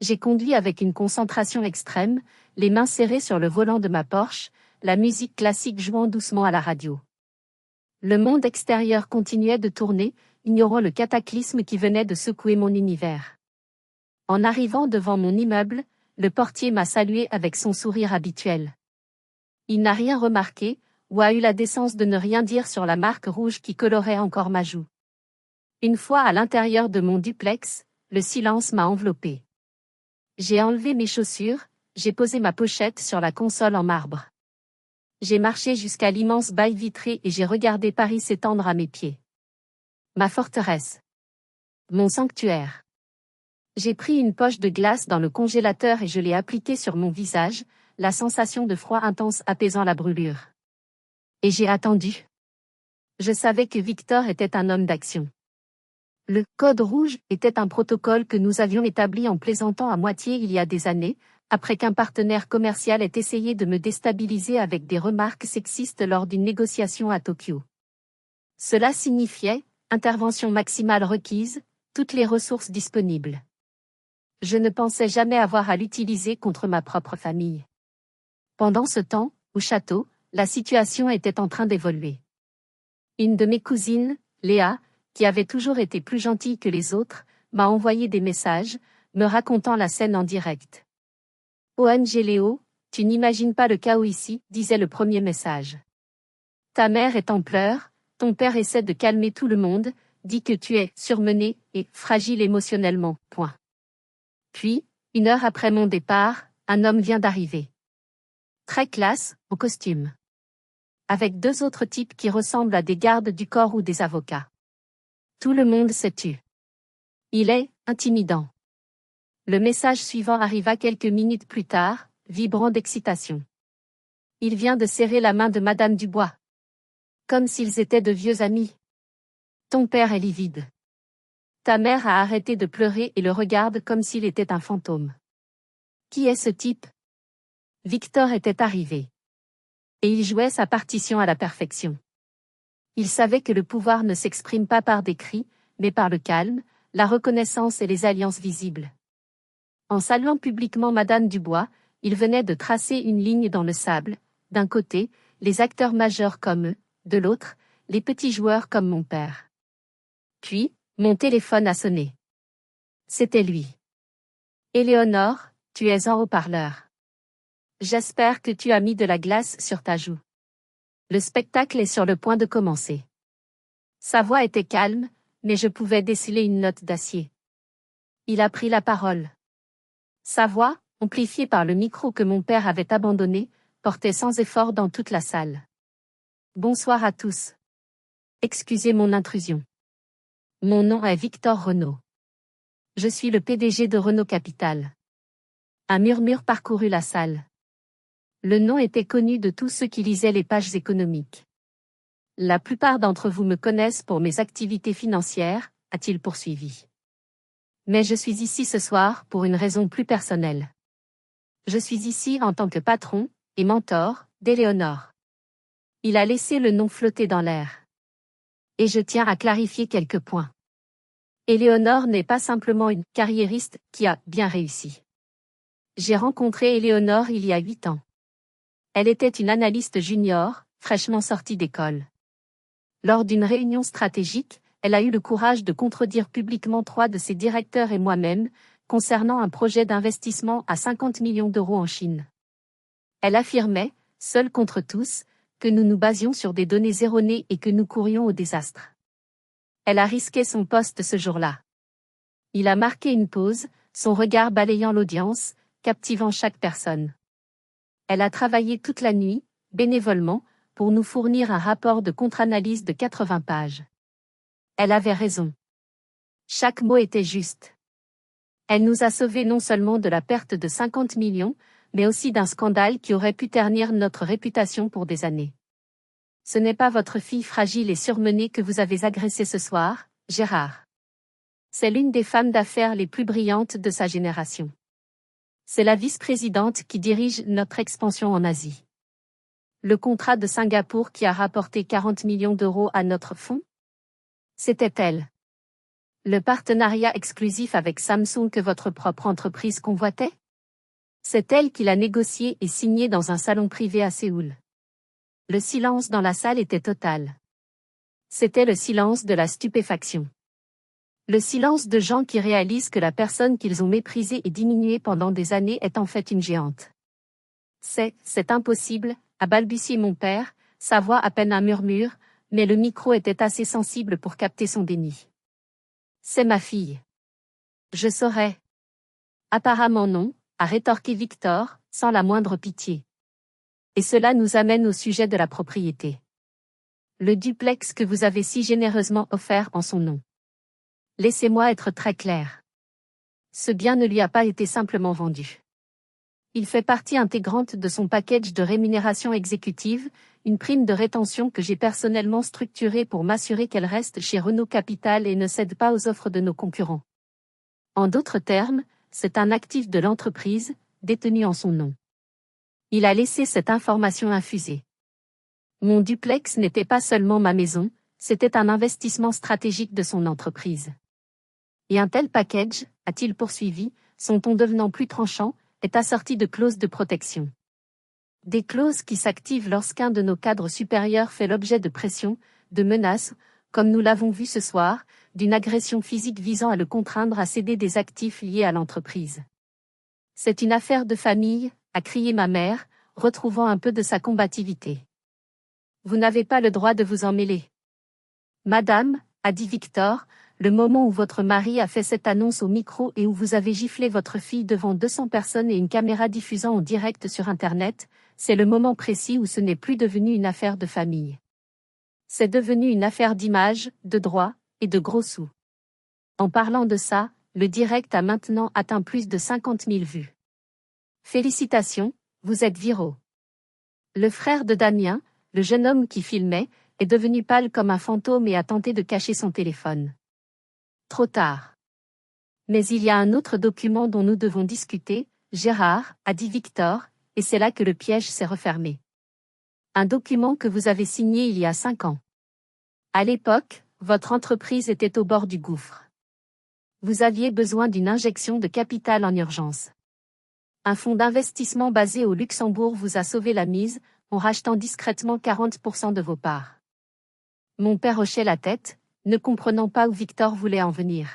J'ai conduit avec une concentration extrême, les mains serrées sur le volant de ma Porsche, la musique classique jouant doucement à la radio. Le monde extérieur continuait de tourner, ignorant le cataclysme qui venait de secouer mon univers. En arrivant devant mon immeuble, le portier m'a salué avec son sourire habituel. Il n'a rien remarqué, ou a eu la décence de ne rien dire sur la marque rouge qui colorait encore ma joue. Une fois à l'intérieur de mon duplex, le silence m'a enveloppé. J'ai enlevé mes chaussures, j'ai posé ma pochette sur la console en marbre. J'ai marché jusqu'à l'immense baille vitrée et j'ai regardé Paris s'étendre à mes pieds. Ma forteresse. Mon sanctuaire. J'ai pris une poche de glace dans le congélateur et je l'ai appliquée sur mon visage, la sensation de froid intense apaisant la brûlure. Et j'ai attendu. Je savais que Victor était un homme d'action. Le « code rouge » était un protocole que nous avions établi en plaisantant à moitié il y a des années, après qu'un partenaire commercial ait essayé de me déstabiliser avec des remarques sexistes lors d'une négociation à Tokyo. Cela signifiait « intervention maximale requise, toutes les ressources disponibles ». Je ne pensais jamais avoir à l'utiliser contre ma propre famille. Pendant ce temps, au château, la situation était en train d'évoluer. Une de mes cousines, Léa, qui avait toujours été plus gentille que les autres, m'a envoyé des messages, me racontant la scène en direct. « OMG Léo, tu n'imagines pas le chaos ici », disait le premier message. Ta mère est en pleurs, ton père essaie de calmer tout le monde, dit que tu es surmené et fragile émotionnellement. Point. Puis, 1 heure après mon départ, un homme vient d'arriver. Très classe, au costume. Avec 2 autres types qui ressemblent à des gardes du corps ou des avocats. Tout le monde s'est tu. Il est intimidant. Le message suivant arriva quelques minutes plus tard, vibrant d'excitation. Il vient de serrer la main de Madame Dubois. Comme s'ils étaient de vieux amis. Ton père est livide. Ta mère a arrêté de pleurer et le regarde comme s'il était un fantôme. Qui est ce type? Victor était arrivé. Et il jouait sa partition à la perfection. Il savait que le pouvoir ne s'exprime pas par des cris, mais par le calme, la reconnaissance et les alliances visibles. En saluant publiquement Madame Dubois, il venait de tracer une ligne dans le sable, d'un côté, les acteurs majeurs comme eux, de l'autre, les petits joueurs comme mon père. Puis, mon téléphone a sonné. C'était lui. Éléonore, tu es en haut-parleur. J'espère que tu as mis de la glace sur ta joue. Le spectacle est sur le point de commencer. Sa voix était calme, mais je pouvais déceler une note d'acier. Il a pris la parole. Sa voix, amplifiée par le micro que mon père avait abandonné, portait sans effort dans toute la salle. Bonsoir à tous. Excusez mon intrusion. Mon nom est Victor Renault. Je suis le PDG de Renault Capital. Un murmure parcourut la salle. Le nom était connu de tous ceux qui lisaient les pages économiques. La plupart d'entre vous me connaissent pour mes activités financières, a-t-il poursuivi. Mais je suis ici ce soir pour une raison plus personnelle. Je suis ici en tant que patron et mentor d'Éléonore. Il a laissé le nom flotter dans l'air. Et je tiens à clarifier quelques points. Éléonore n'est pas simplement une carriériste qui a bien réussi. J'ai rencontré Éléonore il y a 8 ans. Elle était une analyste junior, fraîchement sortie d'école. Lors d'une réunion stratégique, elle a eu le courage de contredire publiquement 3 de ses directeurs et moi-même, concernant un projet d'investissement à 50 millions d'euros en Chine. Elle affirmait, seule contre tous, que nous nous basions sur des données erronées et que nous courions au désastre. Elle a risqué son poste ce jour-là. Il a marqué une pause, son regard balayant l'audience, captivant chaque personne. Elle a travaillé toute la nuit, bénévolement, pour nous fournir un rapport de contre-analyse de 80 pages. Elle avait raison. Chaque mot était juste. Elle nous a sauvés non seulement de la perte de 50 millions, mais aussi d'un scandale qui aurait pu ternir notre réputation pour des années. Ce n'est pas votre fille fragile et surmenée que vous avez agressée ce soir, Gérard. C'est l'une des femmes d'affaires les plus brillantes de sa génération. C'est la vice-présidente qui dirige notre expansion en Asie. Le contrat de Singapour qui a rapporté 40 millions d'euros à notre fonds? C'était elle. Le partenariat exclusif avec Samsung que votre propre entreprise convoitait? C'est elle qui l'a négocié et signé dans un salon privé à Séoul. Le silence dans la salle était total. C'était le silence de la stupéfaction. Le silence de gens qui réalisent que la personne qu'ils ont méprisée et diminuée pendant des années est en fait une géante. C'est impossible, a balbutié mon père, sa voix à peine un murmure, mais le micro était assez sensible pour capter son déni. C'est ma fille. Je saurais. Apparemment non, a rétorqué Victor, sans la moindre pitié. Et cela nous amène au sujet de la propriété. Le duplex que vous avez si généreusement offert en son nom. Laissez-moi être très clair. Ce bien ne lui a pas été simplement vendu. Il fait partie intégrante de son package de rémunération exécutive, une prime de rétention que j'ai personnellement structurée pour m'assurer qu'elle reste chez Renault Capital et ne cède pas aux offres de nos concurrents. En d'autres termes, c'est un actif de l'entreprise, détenu en son nom. Il a laissé cette information infuser. Mon duplex n'était pas seulement ma maison, c'était un investissement stratégique de son entreprise. Et un tel package, a-t-il poursuivi, son ton devenant plus tranchant, est assorti de clauses de protection. Des clauses qui s'activent lorsqu'un de nos cadres supérieurs fait l'objet de pression, de menaces, comme nous l'avons vu ce soir, d'une agression physique visant à le contraindre à céder des actifs liés à l'entreprise. C'est une affaire de famille, a crié ma mère, retrouvant un peu de sa combativité. Vous n'avez pas le droit de vous en mêler. Madame, a dit Victor, le moment où votre mari a fait cette annonce au micro et où vous avez giflé votre fille devant 200 personnes et une caméra diffusant en direct sur Internet, c'est le moment précis où ce n'est plus devenu une affaire de famille. C'est devenu une affaire d'image, de droit, et de gros sous. En parlant de ça, le direct a maintenant atteint plus de 50 000 vues. Félicitations, vous êtes viraux. Le frère de Damien, le jeune homme qui filmait, est devenu pâle comme un fantôme et a tenté de cacher son téléphone. Trop tard. Mais il y a un autre document dont nous devons discuter, Gérard, a dit Victor, et c'est là que le piège s'est refermé. Un document que vous avez signé il y a 5 ans. À l'époque, votre entreprise était au bord du gouffre. Vous aviez besoin d'une injection de capital en urgence. Un fonds d'investissement basé au Luxembourg vous a sauvé la mise, en rachetant discrètement 40% de vos parts. Mon père hochait la tête, ne comprenant pas où Victor voulait en venir.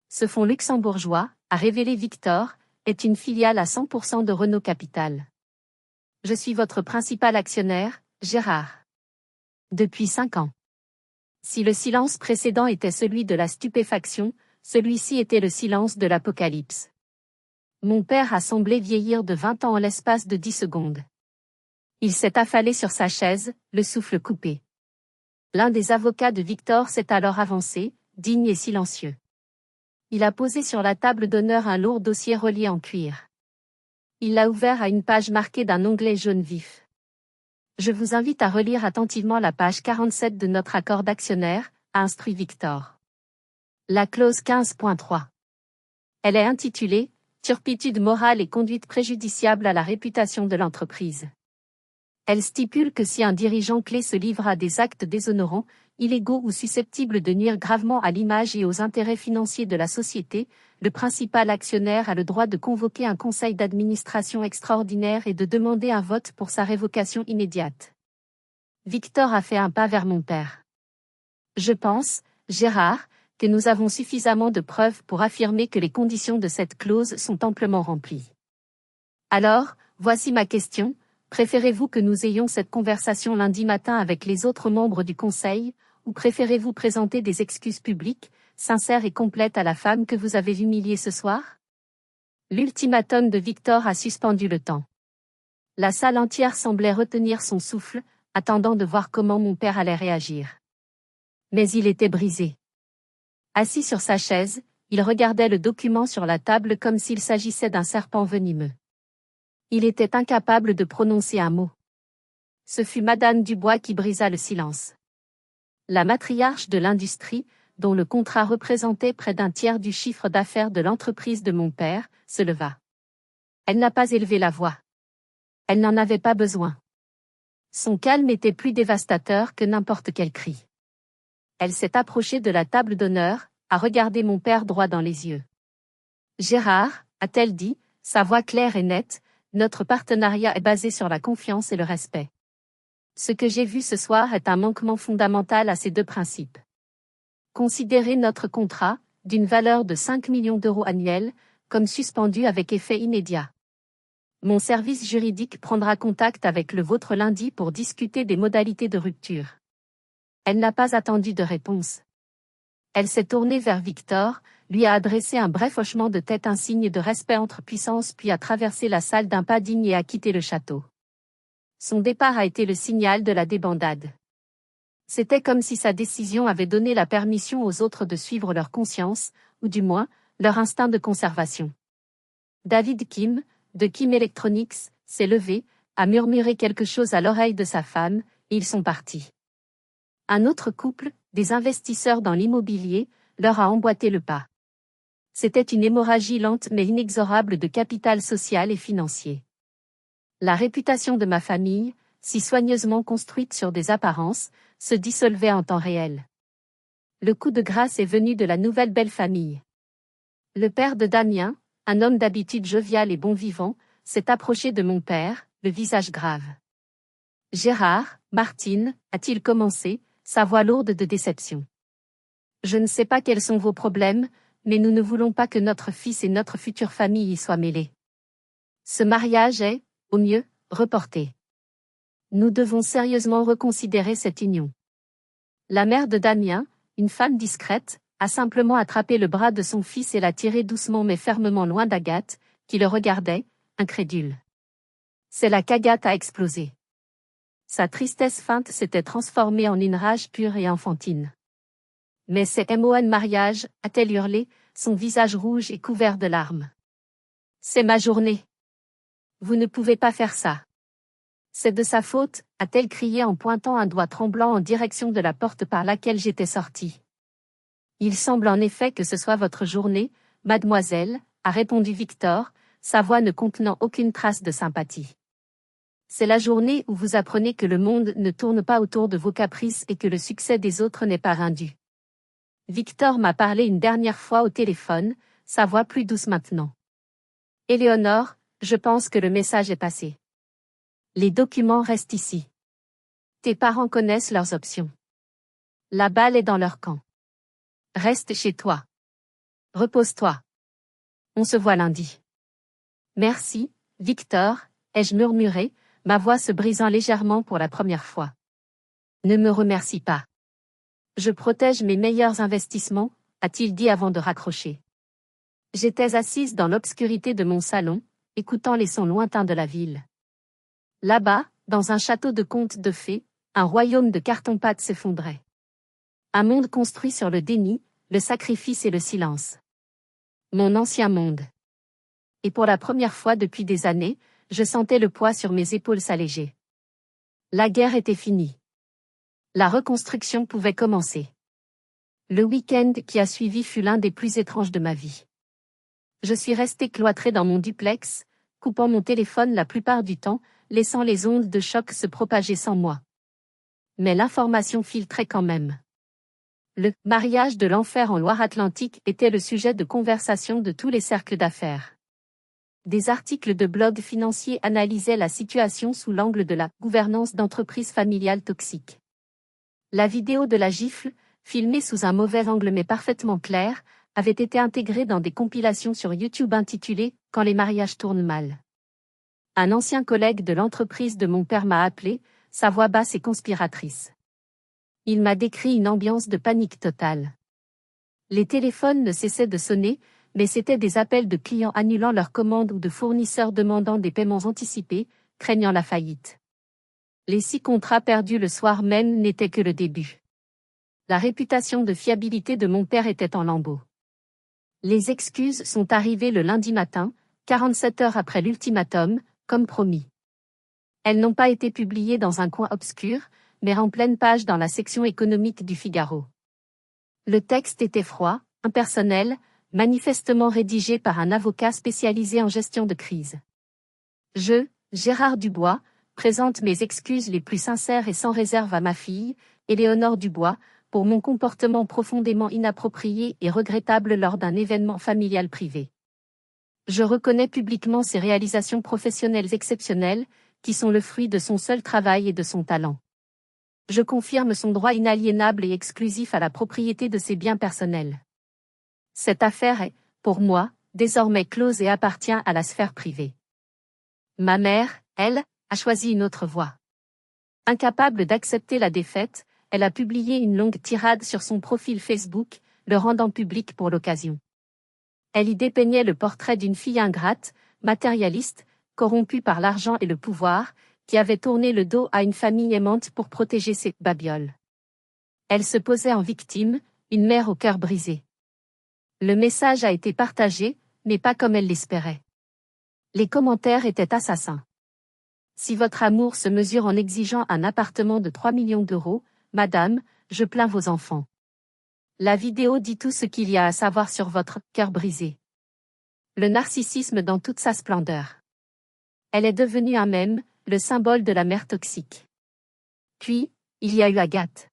Ce fonds luxembourgeois, a révélé Victor, est une filiale à 100% de Renault Capital. Je suis votre principal actionnaire, Gérard. Depuis 5 ans. Si le silence précédent était celui de la stupéfaction, celui-ci était le silence de l'apocalypse. Mon père a semblé vieillir de 20 ans en l'espace de 10 secondes. Il s'est affalé sur sa chaise, le souffle coupé. L'un des avocats de Victor s'est alors avancé, digne et silencieux. Il a posé sur la table d'honneur un lourd dossier relié en cuir. Il l'a ouvert à une page marquée d'un onglet jaune vif. Je vous invite à relire attentivement la page 47 de notre accord d'actionnaire, a instruit Victor. La clause 15.3. Elle est intitulée « Turpitude morale et conduite préjudiciable à la réputation de l'entreprise ». Elle stipule que si un dirigeant clé se livre à des actes déshonorants, illégaux ou susceptibles de nuire gravement à l'image et aux intérêts financiers de la société, le principal actionnaire a le droit de convoquer un conseil d'administration extraordinaire et de demander un vote pour sa révocation immédiate. Victor a fait un pas vers mon père. Je pense, Gérard, que nous avons suffisamment de preuves pour affirmer que les conditions de cette clause sont amplement remplies. Alors, voici ma question. Préférez-vous que nous ayons cette conversation lundi matin avec les autres membres du Conseil, ou préférez-vous présenter des excuses publiques, sincères et complètes à la femme que vous avez humiliée ce soir? L'ultimatum de Victor a suspendu le temps. La salle entière semblait retenir son souffle, attendant de voir comment mon père allait réagir. Mais il était brisé. Assis sur sa chaise, il regardait le document sur la table comme s'il s'agissait d'un serpent venimeux. Il était incapable de prononcer un mot. Ce fut Madame Dubois qui brisa le silence. La matriarche de l'industrie, dont le contrat représentait près d'un tiers du chiffre d'affaires de l'entreprise de mon père, se leva. Elle n'a pas élevé la voix. Elle n'en avait pas besoin. Son calme était plus dévastateur que n'importe quel cri. Elle s'est approchée de la table d'honneur, a regardé mon père droit dans les yeux. Gérard, a-t-elle dit, sa voix claire et nette, notre partenariat est basé sur la confiance et le respect. Ce que j'ai vu ce soir est un manquement fondamental à ces deux principes. Considérez notre contrat, d'une valeur de 5 millions d'euros annuels, comme suspendu avec effet immédiat. Mon service juridique prendra contact avec le vôtre lundi pour discuter des modalités de rupture. Elle n'a pas attendu de réponse. Elle s'est tournée vers Victor, lui a adressé un bref hochement de tête, un signe de respect entre puissances, puis a traversé la salle d'un pas digne et a quitté le château. Son départ a été le signal de la débandade. C'était comme si sa décision avait donné la permission aux autres de suivre leur conscience, ou du moins, leur instinct de conservation. David Kim, de Kim Electronics, s'est levé, a murmuré quelque chose à l'oreille de sa femme, et ils sont partis. Un autre couple, des investisseurs dans l'immobilier, leur a emboîté le pas. C'était une hémorragie lente mais inexorable de capital social et financier. La réputation de ma famille, si soigneusement construite sur des apparences, se dissolvait en temps réel. Le coup de grâce est venu de la nouvelle belle famille. Le père de Damien, un homme d'habitude jovial et bon vivant, s'est approché de mon père, le visage grave. Gérard, Martine, a-t-il commencé, sa voix lourde de déception. Je ne sais pas quels sont vos problèmes, mais nous ne voulons pas que notre fils et notre future famille y soient mêlés. Ce mariage est, au mieux, reporté. Nous devons sérieusement reconsidérer cette union. La mère de Damien, une femme discrète, a simplement attrapé le bras de son fils et l'a tiré doucement mais fermement loin d'Agathe, qui le regardait, incrédule. C'est là qu'Agathe a explosé. Sa tristesse feinte s'était transformée en une rage pure et enfantine. Mais c'est MON mariage, a-t-elle hurlé, son visage rouge et couvert de larmes. C'est ma journée. Vous ne pouvez pas faire ça. C'est de sa faute, a-t-elle crié en pointant un doigt tremblant en direction de la porte par laquelle j'étais sortie. Il semble en effet que ce soit votre journée, mademoiselle, a répondu Victor, sa voix ne contenant aucune trace de sympathie. C'est la journée où vous apprenez que le monde ne tourne pas autour de vos caprices et que le succès des autres n'est pas rendu. Victor m'a parlé une dernière fois au téléphone, sa voix plus douce maintenant. Éléonore, je pense que le message est passé. Les documents restent ici. Tes parents connaissent leurs options. La balle est dans leur camp. Reste chez toi. Repose-toi. On se voit lundi. Merci, Victor, ai-je murmuré, ma voix se brisant légèrement pour la première fois. Ne me remercie pas. Je protège mes meilleurs investissements, a-t-il dit avant de raccrocher. J'étais assise dans l'obscurité de mon salon, écoutant les sons lointains de la ville. Là-bas, dans un château de contes de fées, un royaume de carton-pâte s'effondrait. Un monde construit sur le déni, le sacrifice et le silence. Mon ancien monde. Et pour la première fois depuis des années, je sentais le poids sur mes épaules s'alléger. La guerre était finie. La reconstruction pouvait commencer. Le week-end qui a suivi fut l'un des plus étranges de ma vie. Je suis restée cloîtrée dans mon duplex, coupant mon téléphone la plupart du temps, laissant les ondes de choc se propager sans moi. Mais l'information filtrait quand même. Le mariage de l'enfer en Loire-Atlantique était le sujet de conversation de tous les cercles d'affaires. Des articles de blogs financiers analysaient la situation sous l'angle de la gouvernance d'entreprises familiales toxiques. La vidéo de la gifle, filmée sous un mauvais angle mais parfaitement claire, avait été intégrée dans des compilations sur YouTube intitulées « Quand les mariages tournent mal ». Un ancien collègue de l'entreprise de mon père m'a appelé, sa voix basse et conspiratrice. Il m'a décrit une ambiance de panique totale. Les téléphones ne cessaient de sonner, mais c'étaient des appels de clients annulant leurs commandes ou de fournisseurs demandant des paiements anticipés, craignant la faillite. Les 6 contrats perdus le soir même n'étaient que le début. La réputation de fiabilité de mon père était en lambeaux. Les excuses sont arrivées le lundi matin, 47 heures après l'ultimatum, comme promis. Elles n'ont pas été publiées dans un coin obscur, mais en pleine page dans la section économique du Figaro. Le texte était froid, impersonnel, manifestement rédigé par un avocat spécialisé en gestion de crise. Je, Gérard Dubois, présente mes excuses les plus sincères et sans réserve à ma fille, Éléonore Dubois, pour mon comportement profondément inapproprié et regrettable lors d'un événement familial privé. Je reconnais publiquement ses réalisations professionnelles exceptionnelles, qui sont le fruit de son seul travail et de son talent. Je confirme son droit inaliénable et exclusif à la propriété de ses biens personnels. Cette affaire est, pour moi, désormais close et appartient à la sphère privée. Ma mère, elle, a choisi une autre voie. Incapable d'accepter la défaite, elle a publié une longue tirade sur son profil Facebook, le rendant public pour l'occasion. Elle y dépeignait le portrait d'une fille ingrate, matérialiste, corrompue par l'argent et le pouvoir, qui avait tourné le dos à une famille aimante pour protéger ses babioles. Elle se posait en victime, une mère au cœur brisé. Le message a été partagé, mais pas comme elle l'espérait. Les commentaires étaient assassins. Si votre amour se mesure en exigeant un appartement de 3 millions d'euros, madame, je plains vos enfants. La vidéo dit tout ce qu'il y a à savoir sur votre cœur brisé. Le narcissisme dans toute sa splendeur. Elle est devenue un mème, le symbole de la mère toxique. Puis, il y a eu Agathe.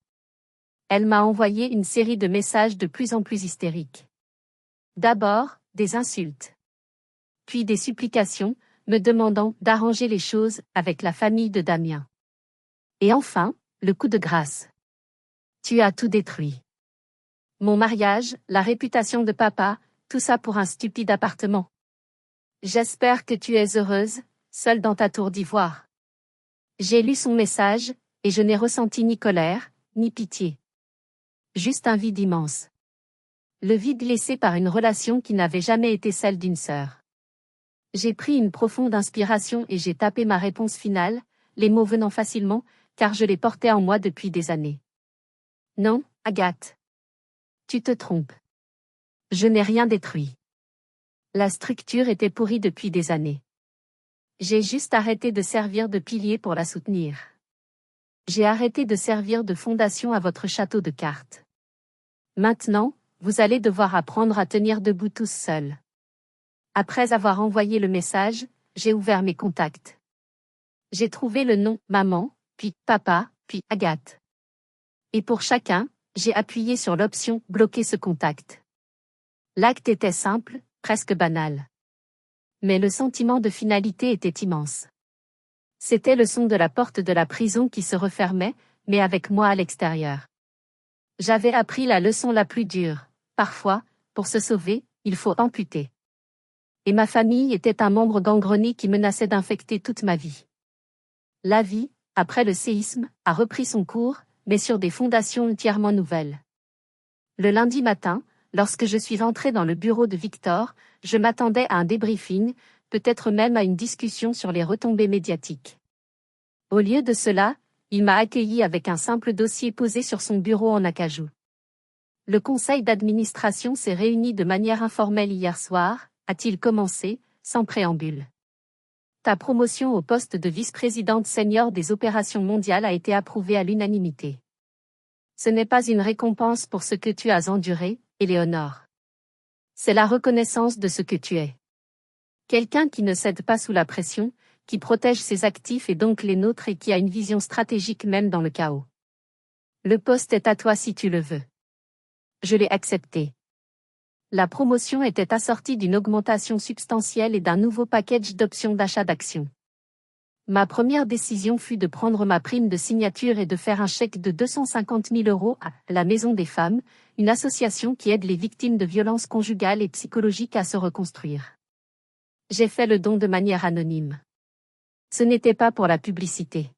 Elle m'a envoyé une série de messages de plus en plus hystériques. D'abord, des insultes. Puis des supplications, me demandant d'arranger les choses avec la famille de Damien. Et enfin, le coup de grâce. Tu as tout détruit. Mon mariage, la réputation de papa, tout ça pour un stupide appartement. J'espère que tu es heureuse, seule dans ta tour d'ivoire. J'ai lu son message, et je n'ai ressenti ni colère, ni pitié. Juste un vide immense. Le vide laissé par une relation qui n'avait jamais été celle d'une sœur. J'ai pris une profonde inspiration et j'ai tapé ma réponse finale, les mots venant facilement, car je les portais en moi depuis des années. Non, Agathe. Tu te trompes. Je n'ai rien détruit. La structure était pourrie depuis des années. J'ai juste arrêté de servir de pilier pour la soutenir. J'ai arrêté de servir de fondation à votre château de cartes. Maintenant, vous allez devoir apprendre à tenir debout tous seuls. Après avoir envoyé le message, j'ai ouvert mes contacts. J'ai trouvé le nom maman, puis papa, puis Agathe. Et pour chacun, j'ai appuyé sur l'option bloquer ce contact. L'acte était simple, presque banal. Mais le sentiment de finalité était immense. C'était le son de la porte de la prison qui se refermait, mais avec moi à l'extérieur. J'avais appris la leçon la plus dure. Parfois, pour se sauver, il faut amputer. Et ma famille était un membre gangrené qui menaçait d'infecter toute ma vie. La vie, après le séisme, a repris son cours, mais sur des fondations entièrement nouvelles. Le lundi matin, lorsque je suis entré dans le bureau de Victor, je m'attendais à un débriefing, peut-être même à une discussion sur les retombées médiatiques. Au lieu de cela, il m'a accueilli avec un simple dossier posé sur son bureau en acajou. Le conseil d'administration s'est réuni de manière informelle hier soir, a-t-il commencé, sans préambule. Ta promotion au poste de vice-présidente senior des opérations mondiales a été approuvée à l'unanimité. Ce n'est pas une récompense pour ce que tu as enduré, Éléonore. C'est la reconnaissance de ce que tu es. Quelqu'un qui ne cède pas sous la pression, qui protège ses actifs et donc les nôtres et qui a une vision stratégique même dans le chaos. Le poste est à toi si tu le veux. Je l'ai accepté. La promotion était assortie d'une augmentation substantielle et d'un nouveau package d'options d'achat d'actions. Ma première décision fut de prendre ma prime de signature et de faire un chèque de 250 000 € à la Maison des Femmes, une association qui aide les victimes de violences conjugales et psychologiques à se reconstruire. J'ai fait le don de manière anonyme. Ce n'était pas pour la publicité.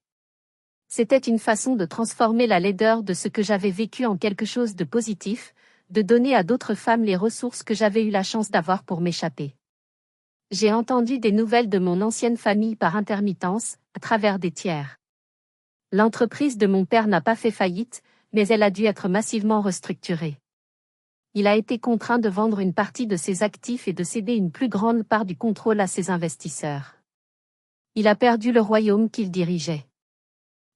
C'était une façon de transformer la laideur de ce que j'avais vécu en quelque chose de positif, de donner à d'autres femmes les ressources que j'avais eu la chance d'avoir pour m'échapper. J'ai entendu des nouvelles de mon ancienne famille par intermittence, à travers des tiers. L'entreprise de mon père n'a pas fait faillite, mais elle a dû être massivement restructurée. Il a été contraint de vendre une partie de ses actifs et de céder une plus grande part du contrôle à ses investisseurs. Il a perdu le royaume qu'il dirigeait.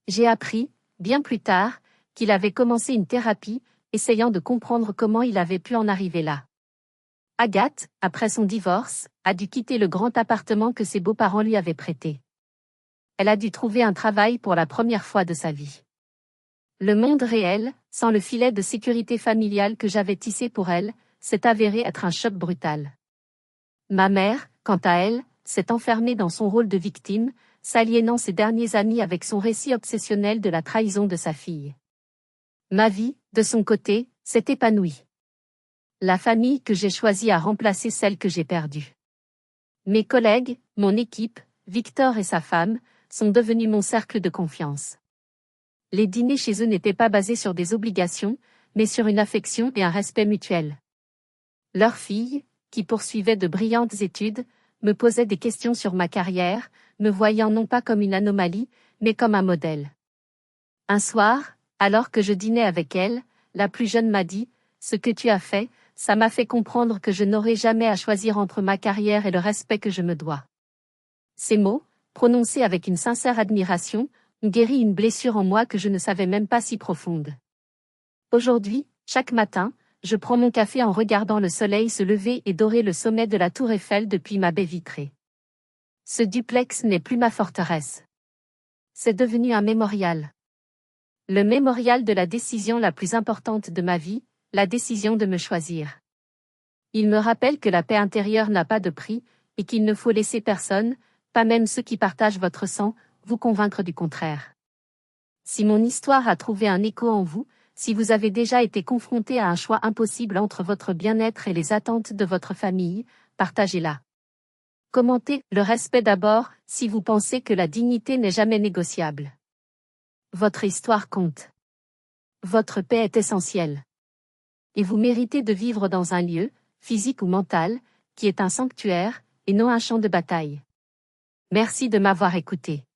J'ai appris, bien plus tard, qu'il avait commencé une thérapie, essayant de comprendre comment il avait pu en arriver là. Agathe, après son divorce, a dû quitter le grand appartement que ses beaux-parents lui avaient prêté. Elle a dû trouver un travail pour la première fois de sa vie. Le monde réel, sans le filet de sécurité familiale que j'avais tissé pour elle, s'est avéré être un choc brutal. Ma mère, quant à elle, s'est enfermée dans son rôle de victime, s'aliénant ses derniers amis avec son récit obsessionnel de la trahison de sa fille. Ma vie, de son côté, s'est épanouie. La famille que j'ai choisie a remplacé celle que j'ai perdue. Mes collègues, mon équipe, Victor et sa femme, sont devenus mon cercle de confiance. Les dîners chez eux n'étaient pas basés sur des obligations, mais sur une affection et un respect mutuel. Leur fille, qui poursuivait de brillantes études, me posait des questions sur ma carrière, me voyant non pas comme une anomalie, mais comme un modèle. Un soir, alors que je dînais avec elle, la plus jeune m'a dit, « Ce que tu as fait, ça m'a fait comprendre que je n'aurai jamais à choisir entre ma carrière et le respect que je me dois. » Ces mots, prononcés avec une sincère admiration, ont guéri une blessure en moi que je ne savais même pas si profonde. Aujourd'hui, chaque matin, je prends mon café en regardant le soleil se lever et dorer le sommet de la tour Eiffel depuis ma baie vitrée. Ce duplex n'est plus ma forteresse. C'est devenu un mémorial. Le mémorial de la décision la plus importante de ma vie, la décision de me choisir. Il me rappelle que la paix intérieure n'a pas de prix, et qu'il ne faut laisser personne, pas même ceux qui partagent votre sang, vous convaincre du contraire. Si mon histoire a trouvé un écho en vous, si vous avez déjà été confronté à un choix impossible entre votre bien-être et les attentes de votre famille, partagez-la. Commentez « le respect d'abord » si vous pensez que la dignité n'est jamais négociable. Votre histoire compte. Votre paix est essentielle. Et vous méritez de vivre dans un lieu, physique ou mental, qui est un sanctuaire, et non un champ de bataille. Merci de m'avoir écouté.